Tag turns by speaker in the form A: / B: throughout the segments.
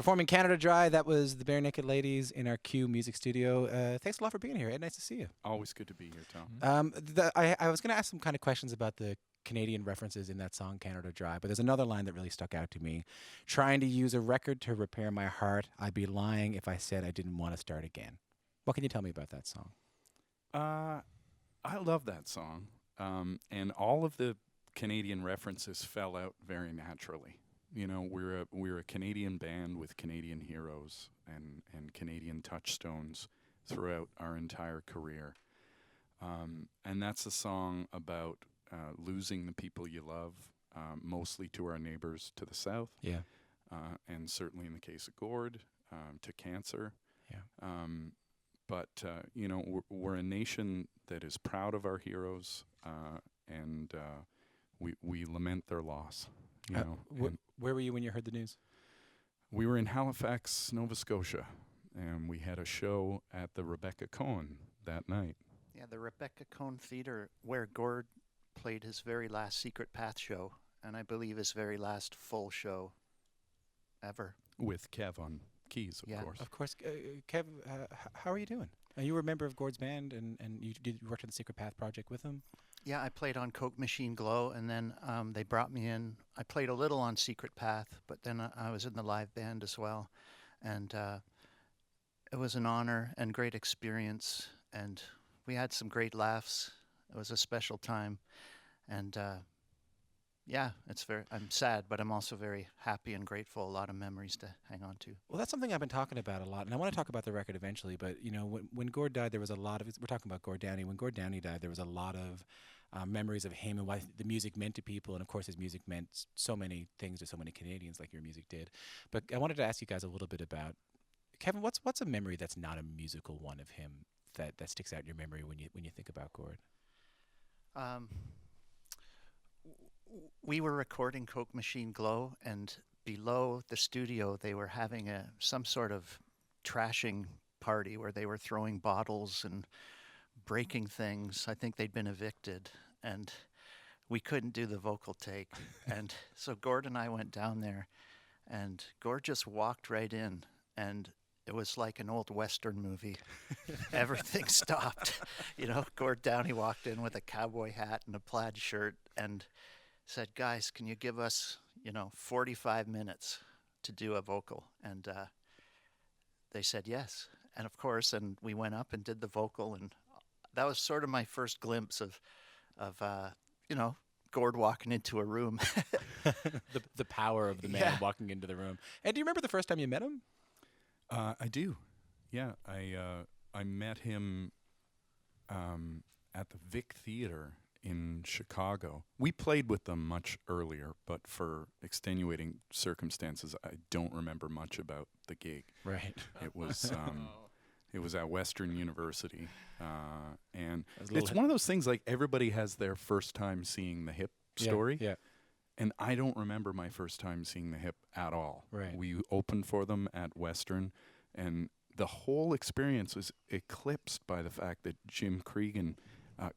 A: Performing Canada Dry, that was the Barenaked Ladies in our Q Music Studio. Thanks a lot for being here, Ed. Nice to see you.
B: Always good to be here, Tom.
A: I was going to ask some kind of questions about the Canadian references in that song, Canada Dry, but there's another line that really stuck out to me. Trying to use a record to repair my heart, I'd be lying if I said I didn't want to start again. What can you tell me about that song?
B: I love that song, and all of the Canadian references fell out very naturally. You know, we're a Canadian band with Canadian heroes and Canadian touchstones throughout our entire career. And that's a song about losing the people you love, mostly to our neighbors to the south.
A: Yeah.
B: And certainly in the case of Gord, to cancer.
A: Yeah.
B: But, you know, we're a nation that is proud of our heroes, and we lament their loss. You know,
A: where were you when you heard the news?
B: We were in Halifax, Nova Scotia, and we had a show at the Rebecca Cohen that night.
C: Yeah, the Rebecca Cohen Theatre, where Gord played his very last Secret Path show, and I believe his very last full show ever.
B: With Kev on keys, of course.
A: Of course. Kev, how are you doing? You were a member of Gord's band, and you worked on the Secret Path project with him?
C: Yeah, I played on Coke Machine Glow, and then they brought me in. I played a little on Secret Path, but then I was in the live band as well. And it was an honor and great experience, and we had some great laughs. It was a special time. And yeah, I'm sad, but I'm also very happy and grateful. A lot of memories to hang on to.
A: Well, that's something I've been talking about a lot, and I want to talk about the record eventually. But you know, when Gord died, there was a lot of. We're talking about Gord Downie. When Gord Downie died, there was a lot of memories of him and what the music meant to people, and of course, his music meant so many things to so many Canadians, like your music did. But I wanted to ask you guys a little bit about Kevin. What's a memory that's not a musical one of him that sticks out in your memory when you think about Gord?
C: We were recording Coke Machine Glow, and below the studio they were having some sort of trashing party where they were throwing bottles and breaking things. I think they'd been evicted, and we couldn't do the vocal take. And so Gord and I went down there, and Gord just walked right in, and it was like an old Western movie. Everything stopped. You know, Gord Downie walked in with a cowboy hat and a plaid shirt and said, "Guys, can you give us, 45 minutes to do a vocal?" And they said yes. And of course, and we went up and did the vocal, and that was sort of my first glimpse of Gord walking into a room.
A: the power of the man walking into the room. And do you remember the first time you met him?
B: I do. Yeah, I met him at the Vic Theatre in Chicago. We played with them much earlier, but for extenuating circumstances, I don't remember much about the gig.
A: Right.
B: It was it was at Western University, and it's one of those things like everybody has their first time seeing the Hip story.
A: Yeah.
B: And I don't remember my first time seeing the Hip at all.
A: Right.
B: We opened for them at Western, and the whole experience was eclipsed by the fact that Jim Cregan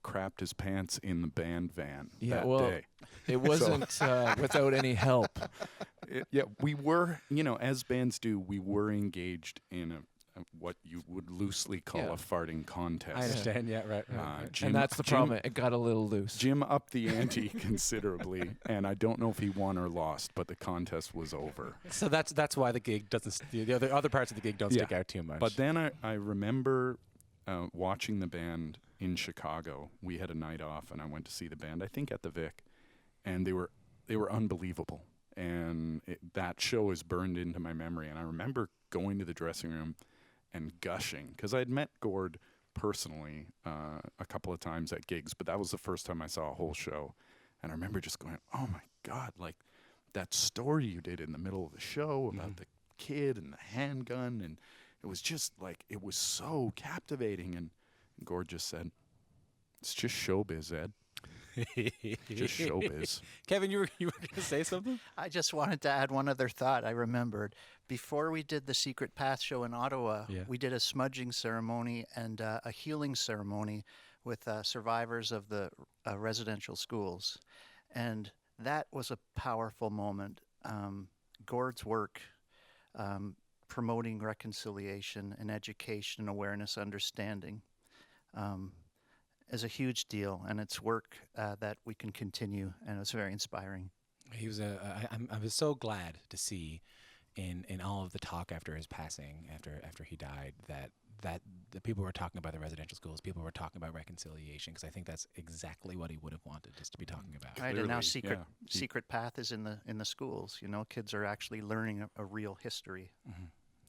B: crapped his pants in the band van that day.
D: It wasn't without any help.
B: We were, as bands do, we were engaged in what you would loosely call a farting contest.
A: I understand, yeah, right.
D: And that's the problem. It got a little loose.
B: Jim upped the ante considerably, and I don't know if he won or lost, but the contest was over.
A: So that's why the gig doesn't. The other parts of the gig don't stick out too much.
B: But then I remember watching the band in Chicago. We had a night off, and I went to see the band. I think at the Vic, and they were unbelievable. And that show is burned into my memory. And I remember going to the dressing room and gushing, because I'd met Gord personally a couple of times at gigs, but that was the first time I saw a whole show. And I remember just going, "Oh my God, like that story you did in the middle of the show about the kid and the handgun," and it was just like, it was so captivating. And Gord just said, "It's just showbiz, Ed." Just showbiz.
A: Kevin, you were going to say something?
C: I just wanted to add one other thought I remembered. Before we did the Secret Path show in Ottawa, we did a smudging ceremony and a healing ceremony with survivors of the residential schools. And that was a powerful moment. Gord's work promoting reconciliation and education, awareness, understanding is a huge deal, and it's work that we can continue, and it's very inspiring.
A: He was I was so glad to see in all of the talk after his passing, after he died, that the people were talking about the residential schools, people were talking about reconciliation, because I think that's exactly what he would have wanted us to be talking about.
C: Right, and now
B: Clearly,
C: Secret Path is in the schools. Kids are actually learning a real history.
A: Mm-hmm.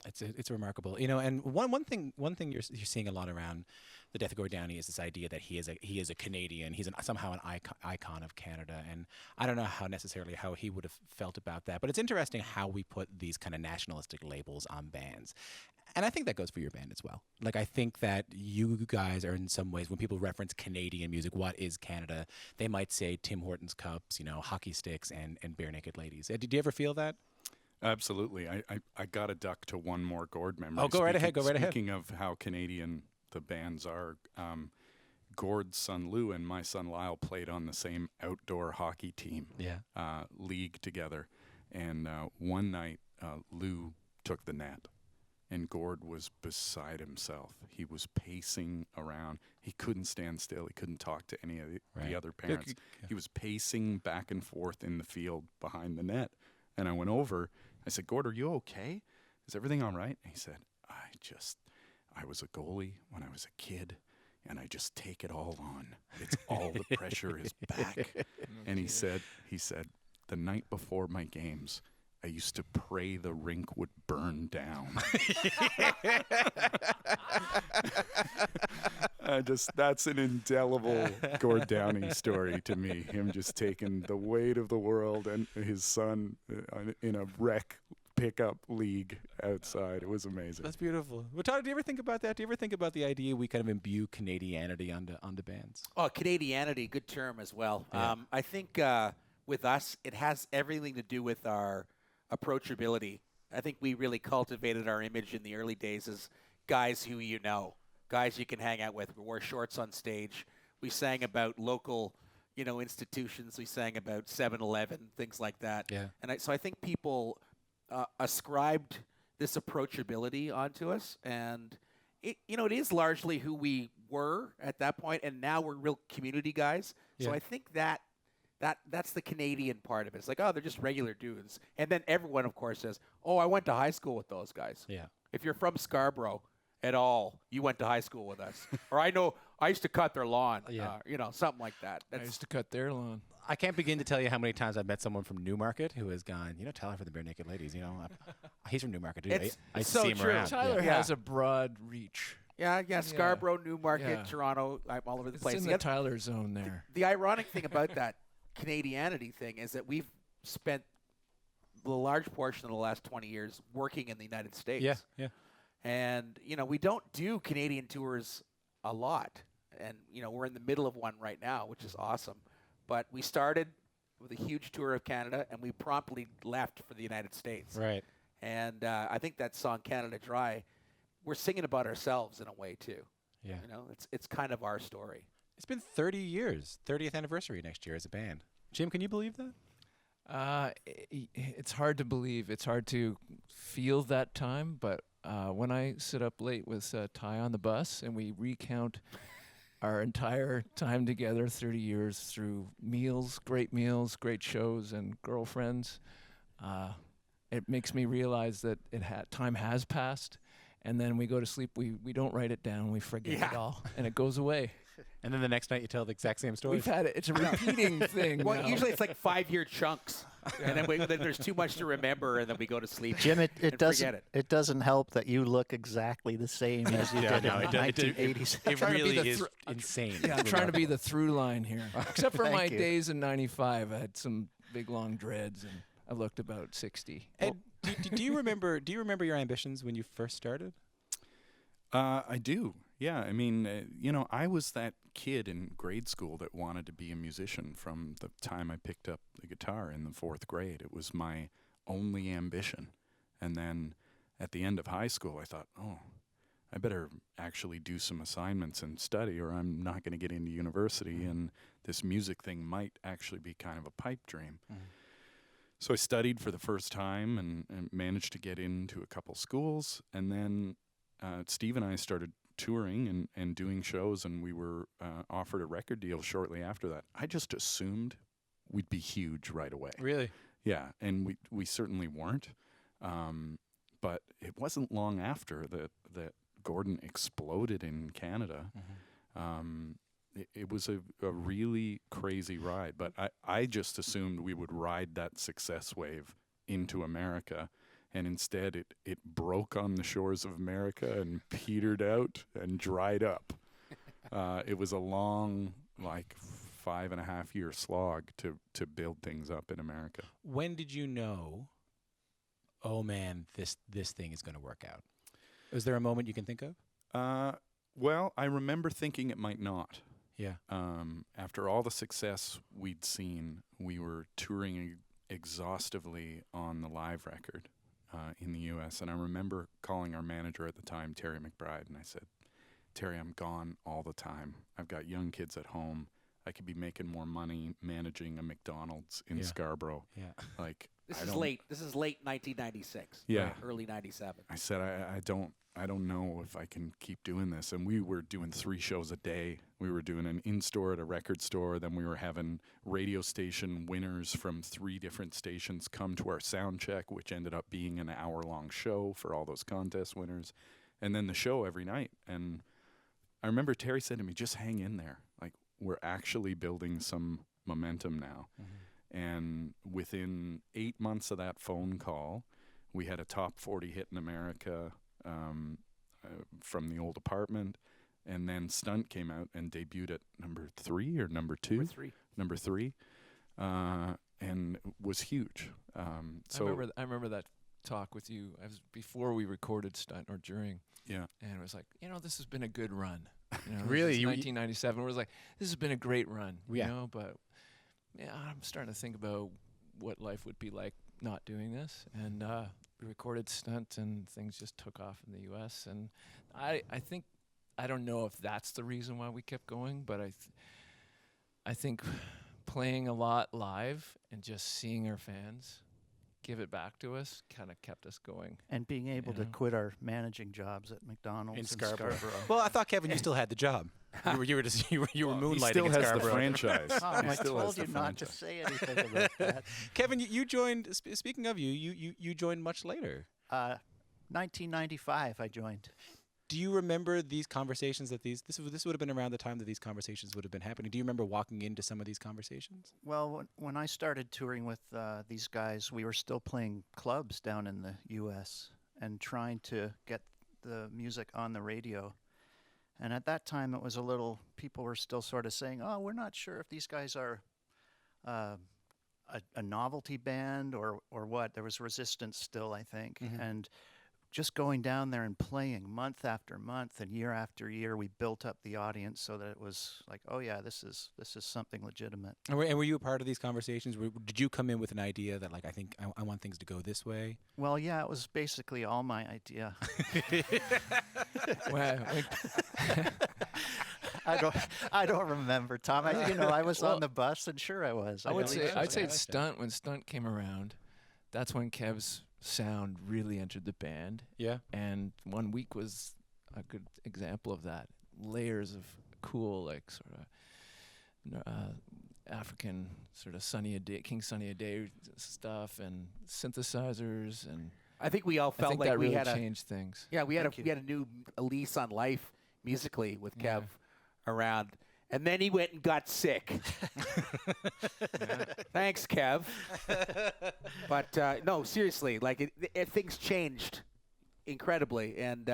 A: It's remarkable, and one thing you're seeing a lot around the death of Gord Downie is this idea that he is a Canadian. He's somehow an icon of Canada, and I don't know how he would have felt about that. But it's interesting how we put these kind of nationalistic labels on bands, and I think that goes for your band as well. Like, I think that you guys are, in some ways, when people reference Canadian music, what is Canada? They might say Tim Hortons cups, hockey sticks, and Barenaked Ladies. Did you ever feel that?
B: Absolutely. I got to duck to one more Gord memory.
A: Oh, go right ahead.
B: Speaking of how Canadian the bands are, Gord's son Lou and my son Lyle played on the same outdoor hockey team league together. And one night, Lou took the net, and Gord was beside himself. He was pacing around. He couldn't stand still. He couldn't talk to any of the other parents. He was pacing back and forth in the field behind the net. And I went over. I said, "Gord, are you okay? Is everything all right?" And he said, I was a goalie when I was a kid, and I just take it all on. It's all the pressure is back." And he said, "The night before my games, I used to pray the rink would burn down." That's an indelible Gord Downie story to me. Him just taking the weight of the world and his son in a rec pickup league outside. It was amazing.
A: That's beautiful. Well, Todd, do you ever think about that? Do you ever think about the idea we kind of imbue Canadianity onto bands?
E: Oh, Canadianity, good term as well.
A: Yeah.
E: I think with us, it has everything to do with our approachability. I think we really cultivated our image in the early days as guys who guys you can hang out with. We wore shorts on stage. We sang about local, institutions. We sang about 7-Eleven, things like that.
A: Yeah.
E: And so I think people ascribed this approachability onto us, and it is largely who we were at that point, and now we're real community guys. So I think that's the Canadian part of it. It's like, oh, they're just regular dudes. And then everyone, of course, says, oh, I went to high school with those guys.
A: Yeah.
E: If you're from Scarborough at all, you went to high school with us. Or I know I used to cut their lawn, something like that.
D: I used to cut their lawn.
A: I can't begin to tell you how many times I've met someone from Newmarket who has gone, Tyler for the Barenaked Ladies. He's from Newmarket, too. I
E: so
A: see him
E: true.
A: around.
D: Tyler has a broad reach.
E: Yeah, Scarborough, Newmarket, Toronto, I'm all over the place.
D: It's in the Tyler zone there.
E: The ironic thing about that Canadianity thing is that we've spent the large portion of the last 20 years working in the United States.
A: Yeah.
E: And, we don't do Canadian tours a lot. And, we're in the middle of one right now, which is awesome. But we started with a huge tour of Canada, and we promptly left for the United States.
A: Right.
E: And I think that song, Canada Dry, we're singing about ourselves in a way, too.
A: Yeah.
E: It's kind of our story.
A: It's been 30 years, 30th anniversary next year as a band. Jim, can you believe that?
D: It's hard to believe. It's hard to feel that time. But when I sit up late with Ty on the bus and we recount our entire time together, 30 years, through meals, great shows, and girlfriends, it makes me realize that time has passed. And then we go to sleep. We don't write it down. We forget it all, and it goes away.
A: And then the next night you tell the exact same story.
D: We've had it. It's a repeating thing.
E: Well,
D: now.
E: usually it's like 5-year chunks, and then there's too much to remember, and then we go to sleep.
C: Jim, it
E: forget it.
C: It doesn't help that you look exactly the same as you did in the 1980s.
A: It really is insane.
D: Yeah, I'm trying to be the through line here. Except for my
C: you.
D: days in '95, I had some big long dreads, and I looked about 60.
A: And do you remember your ambitions when you first started?
B: I do. Yeah. I mean, I was that kid in grade school that wanted to be a musician from the time I picked up the guitar in the 4th grade. It was my only ambition. And then at the end of high school, I thought, I better actually do some assignments and study, or I'm not going to get into university, and this music thing might actually be kind of a pipe dream. So I studied for the first time and managed to get into a couple schools. And then Steve and I started touring and doing shows, and we were offered a record deal shortly after that. I just assumed we'd be huge right away.
A: Really?
B: Yeah, and we certainly weren't. But it wasn't long after that Gordon exploded in Canada. It was a really crazy ride, but I just assumed we would ride that success wave into America, and instead it broke on the shores of America and petered out and dried up. It was a long, 5.5 year slog to build things up in America.
A: When did you know, oh man, this thing is going to work out? Was there a moment you can think of?
B: Well, I remember thinking it might not.
A: Yeah.
B: After all the success we'd seen, we were touring exhaustively on the live record in the U.S. And I remember calling our manager at the time, Terry McBride, and I said, Terry, I'm gone all the time. I've got young kids at home. I could be making more money managing a McDonald's in Scarborough.
A: Yeah.
E: This is late 1996.
B: Yeah.
E: Right, early 97.
B: I said, I don't know if I can keep doing this. And we were doing 3 shows a day. We were doing an in-store at a record store. Then we were having radio station winners from 3 different stations come to our sound check, which ended up being an hour-long show for all those contest winners. And then the show every night. And I remember Terry said to me, just hang in there. We're actually building some momentum now. And within 8 months of that phone call, we had a top 40 hit in America from the old apartment. And then Stunt came out and debuted at number 3 or number 2? Number 3. And was huge.
D: I remember that talk with you. I was before we recorded Stunt or during.
B: Yeah.
D: And it was like, this has been a good run.
A: Really?
D: 1997. It was like, this has been a great run.
A: Yeah.
D: But I'm starting to think about what life would be like not doing this. And we recorded Stunt, and things just took off in the U.S. And I think, I don't know if that's the reason why we kept going, but I think playing a lot live and just seeing our fans give it back to us kind of kept us going.
C: And being able to quit our managing jobs at McDonald's
A: In
C: in
A: Scarborough.
C: Scarborough.
A: Well, I thought, Kevin, you still had the job. You were moonlighting
B: He still
A: in
B: has the
A: Scarborough.
B: franchise.
C: Mom,
B: He
C: I
B: still has
C: told you
B: the
C: not to
B: franchise.
C: say anything about that.
A: Kevin, you joined. Speaking of you joined much later.
C: 1995, I joined.
A: Do you remember these conversations that this would have been around the time that these conversations would have been happening? Do you remember walking into some of these conversations?
C: Well, when I started touring with these guys, we were still playing clubs down in the U.S. and trying to get the music on the radio. And at that time, it was people were still sort of saying, oh, we're not sure if these guys are a novelty band or what. There was resistance still, I think. And just going down there and playing month after month and year after year, we built up the audience so that it was like, oh yeah, this is something legitimate.
A: And were you a part of these conversations? Did you come in with an idea that I think I want things to go this way?
C: Well, yeah, it was basically all my idea. I don't remember, Tom. I was on the bus, and sure I was.
D: I'd say Stunt. When Stunt came around, that's when Kev's sound really entered the band.
A: Yeah.
D: And 1 week was a good example of that. Layers of cool, sort of African sort of King Sunny Ade stuff and synthesizers, and
E: I think we all felt
D: think
E: like
D: that
E: we
D: really
E: had
D: changed things.
E: Yeah, we had a new lease on life musically with Kev around. And then he went and got sick. Thanks, Kev. But no, seriously, things changed incredibly. And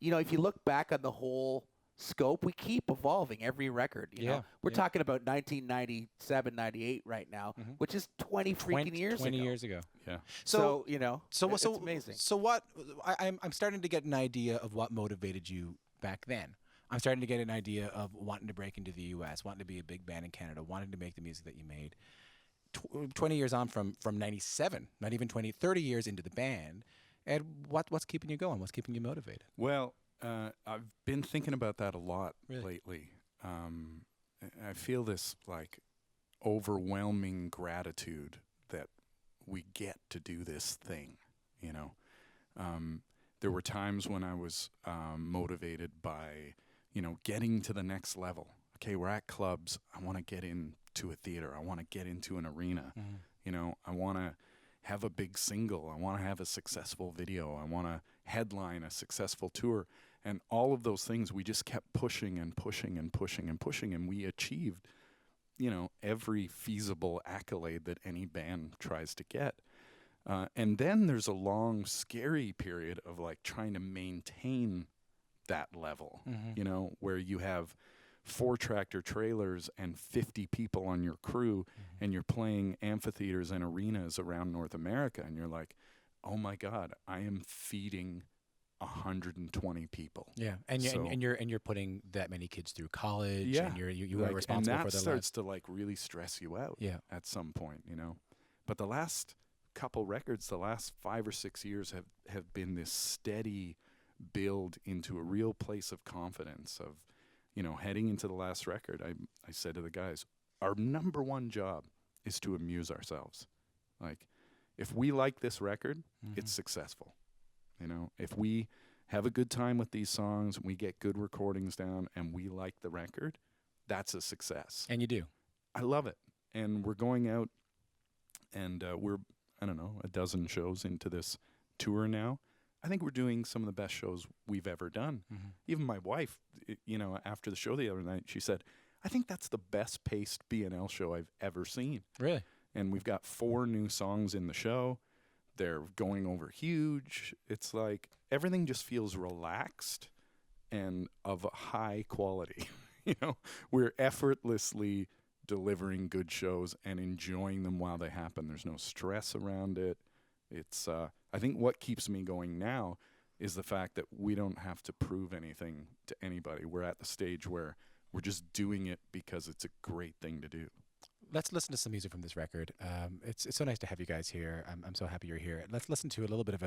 E: if you look back on the whole scope, we keep evolving every record. You know? We're talking about 1997, 98 right now, which is 20 years ago.
A: 20 years ago.
B: Yeah.
A: So
E: it's amazing.
A: So what? I'm starting to get an idea of what motivated you back then. I'm starting to get an idea of wanting to break into the U.S., wanting to be a big band in Canada, wanting to make the music that you made. 20 years on from 97, not even 20, 30 years into the band. And what's keeping you going? What's keeping you motivated?
B: Well, I've been thinking about that a lot
A: Really?
B: lately. I feel this overwhelming gratitude that we get to do this thing, you know. There were times when I was motivated by, you know, getting to the next level. Okay, we're at clubs. I want to get into a theater. I want to get into an arena. You know, I want to have a big single. I want to have a successful video. I want to headline a successful tour. And all of those things, we just kept pushing and pushing and pushing and pushing. And we achieved, you know, every feasible accolade that any band tries to get. And then there's a long, scary period of like trying to maintain that level, you know, where you have 4 tractor trailers and 50 people on your crew, and you're playing amphitheaters and arenas around North America, and you're like, oh my God, I am feeding 120 people.
A: Yeah, and
B: So-
A: you're putting that many kids through college.
B: Yeah,
A: and you
B: Like,
A: are responsible
B: and
A: for
B: that
A: their
B: starts
A: lives.
B: to like really stress you out.
A: Yeah.
B: At some point, you know. But the last couple records, the last 5 or 6 years have been this steady build into a real place of confidence of, you know, heading into the last record. I said to the guys, our number one job is to amuse ourselves. Like, if we like this record, it's successful. You know, if we have a good time with these songs, we get good recordings down, and we like the record, that's a success.
A: And you do.
B: I love it. And we're going out, and we're, I don't know, a dozen shows into this tour now. I think we're doing some of the best shows we've ever done. Even my wife, you know, after the show the other night, she said, I think that's the best paced B&L show I've ever seen.
A: Really?
B: And we've got 4 new songs in the show. They're going over huge. It's like everything just feels relaxed and of a high quality. You know, we're effortlessly delivering good shows and enjoying them while they happen. There's no stress around it. It's I think what keeps me going now is the fact that we don't have to prove anything to anybody. We're at the stage where we're just doing it because it's a great thing to do.
A: Let's listen to some music from this record. It's so nice to have you guys here. I'm so happy you're here. Let's listen to a little bit of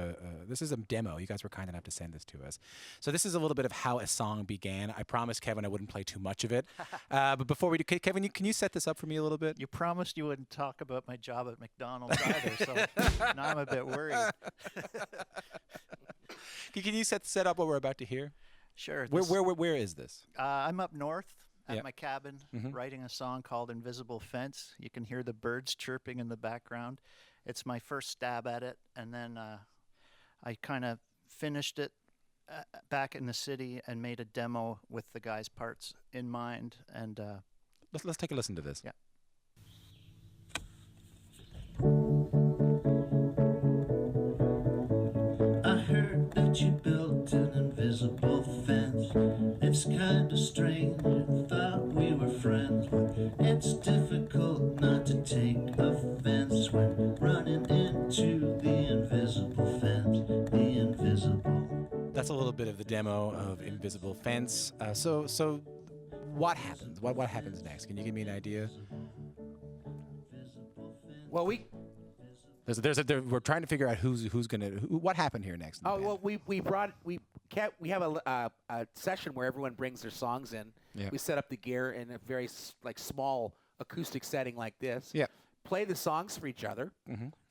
A: this is a demo. You guys were kind enough to send this to us. So this is a little bit of how a song began. I promised Kevin I wouldn't play too much of it. But before we do, Kevin, can you set this up for me a little bit?
C: You promised you wouldn't talk about my job at McDonald's either, so now I'm a bit worried.
A: Can you set up what we're about to hear?
C: Sure.
A: Where is this?
C: I'm up north at
A: Yep.
C: my cabin writing a song called Invisible Fence. You can hear the birds chirping in the background. It's my first stab at it, and then I kind of finished it back in the city and made a demo with the guys' parts in mind. And
A: Let's take a listen to this.
C: Yeah.
F: I heard that you built an invisible fence. It's kinda strange, I thought we were friends. It's difficult not to take offense when running into the invisible fence. The invisible.
A: That's a little bit of the demo of Invisible Fence. So what happens? What happens next? Can you give me an idea?
E: Well,
A: We're trying to figure out what happened here next. in the
E: Oh
A: band.
E: well, we have a session where everyone brings their songs in.
A: Yeah.
E: We set up the gear in a very small acoustic setting like this.
A: Yeah.
E: Play the songs for each other,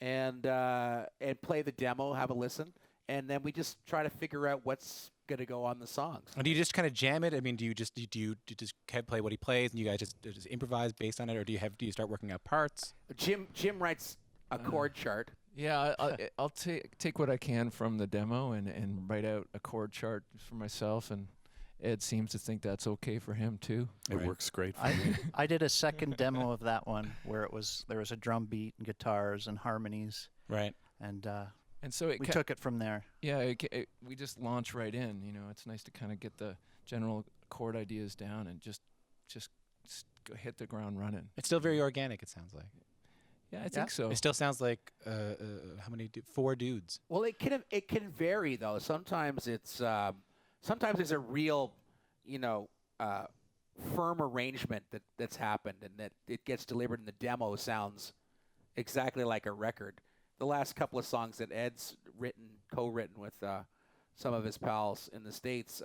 E: and play the demo. Have a listen, and then we just try to figure out what's going to go on the songs.
A: And do you just kind of jam it? I mean, do you just Kev play what he plays, and you guys just improvise based on it, or do you start working out parts?
E: Jim writes a chord chart.
D: Yeah, I'll take what I can from the demo and write out a chord chart for myself, and Ed seems to think that's okay for him too.
B: It
A: Right.
B: works great for me.
C: I did a second demo of that one where there was a drum beat and guitars and harmonies,
A: Right.
C: and
D: And so
C: we took it from there.
D: Yeah, we just launch right in. You know, it's nice to kind of get the general chord ideas down and just go hit the ground running.
A: It's still very organic. It sounds like.
D: Yeah, I think so.
A: It still sounds like how many? 4 dudes.
E: Well, it can vary though. Sometimes it's a real, firm arrangement that's happened, and that it gets delivered, and the demo sounds exactly like a record. The last couple of songs that Ed's co-written with some of his pals in the States,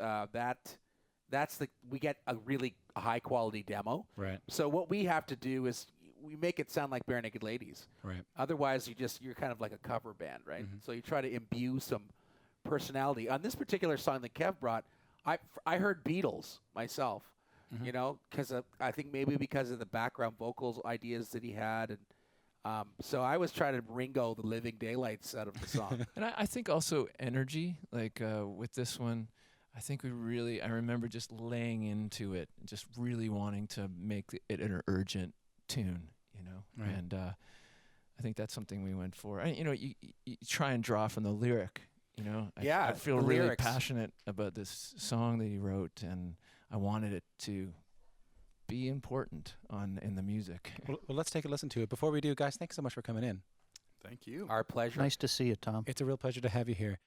E: we get a really high quality demo.
A: Right.
E: So what we have to do is we make it sound like Barenaked Ladies.
A: Right.
E: Otherwise, you're kind of like a cover band, right? So you try to imbue some personality. On this particular song that Kev brought, I heard Beatles myself, you know, because I think maybe because of the background vocals ideas that he had, and so I was trying to Ringo the living daylights out of the song.
D: And I think also energy, like with this one, I think I remember just laying into it, just really wanting to make it an urgent tune, you know.
A: Right.
D: And I think that's something we went for. You know, you try and draw from the lyric, you know.
E: Yeah,
D: I feel
E: the
D: really
E: lyrics.
D: passionate about this song that he wrote, and I wanted it to be important in the music.
A: Well, let's take a listen to it. Before we do, guys, thanks so much for coming in.
B: Thank you.
E: Our pleasure.
C: Nice to see you, Tom.
A: It's a real pleasure to have you here.